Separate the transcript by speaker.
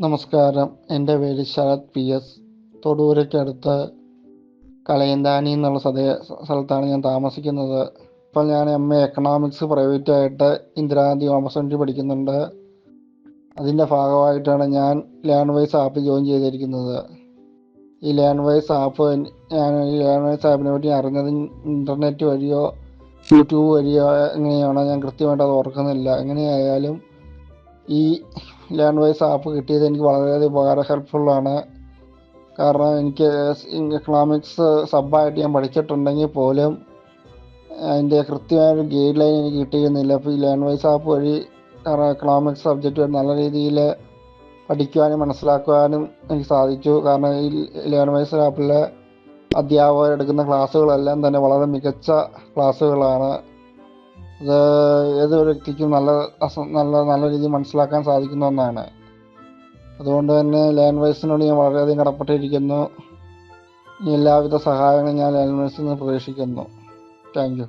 Speaker 1: നമസ്കാരം. എൻ്റെ പേര് ശരത് PS. തൊടുപുഴയ്ക്കടുത്ത് കളയന്താനി എന്നുള്ള സ്ഥലത്താണ് ഞാൻ താമസിക്കുന്നത്. ഇപ്പോൾ ഞാൻ MA എക്കണോമിക്സ് പ്രൈവറ്റായിട്ട് ഇന്ദിരാഗാന്ധി ഓപ്പർച്യൂണിറ്റി പഠിക്കുന്നുണ്ട്. അതിൻ്റെ ഭാഗമായിട്ടാണ് ഞാൻ ലേൺവൈസ് ആപ്പ് ജോയിൻ ചെയ്തിരിക്കുന്നത്. ഈ ലേൺവൈസ് ആപ്പിനെ പറ്റി അറിഞ്ഞത് ഇൻ്റർനെറ്റ് വഴിയോ യൂട്യൂബ് വഴിയോ എങ്ങനെയാണോ ഞാൻ കൃത്യമായിട്ട് അത് ഓർക്കുന്നില്ല. എങ്ങനെയായാലും ഈ ലേൺവൈസ് ആപ്പ് കിട്ടിയത് എനിക്ക് വളരെയധികം ഹെൽപ്ഫുള്ളാണ്. കാരണം എനിക്ക് എക്കണോമിക്സ് സബ്ബായിട്ട് ഞാൻ പഠിച്ചിട്ടുണ്ടെങ്കിൽ പോലും അതിൻ്റെ കൃത്യമായൊരു ഗൈഡ് ലൈൻ എനിക്ക് കിട്ടിയിരുന്നില്ല. അപ്പോൾ ഈ ലേൺവൈസ് ആപ്പ് വഴി എക്കണോമിക്സ് സബ്ജക്റ്റ് നല്ല രീതിയിൽ പഠിക്കുവാനും മനസ്സിലാക്കുവാനും എനിക്ക് സാധിച്ചു. കാരണം ഈ ലേൺവൈസ് ആപ്പിലെ അധ്യാപകരെടുക്കുന്ന ക്ലാസ്സുകളെല്ലാം തന്നെ വളരെ മികച്ച ക്ലാസ്സുകളാണ്. അത് ഏതൊരു വ്യക്തിക്കും നല്ല രീതിയിൽ മനസ്സിലാക്കാൻ സാധിക്കുന്ന ഒന്നാണ്. അതുകൊണ്ട് തന്നെ ലേൺവൈസിനോട് ഞാൻ വളരെയധികം കടപ്പെട്ടിരിക്കുന്നു. എല്ലാവിധ സഹായങ്ങളും ഞാൻ ലേൺവൈസിൽ നിന്ന് പ്രതീക്ഷിക്കുന്നു. Thank you.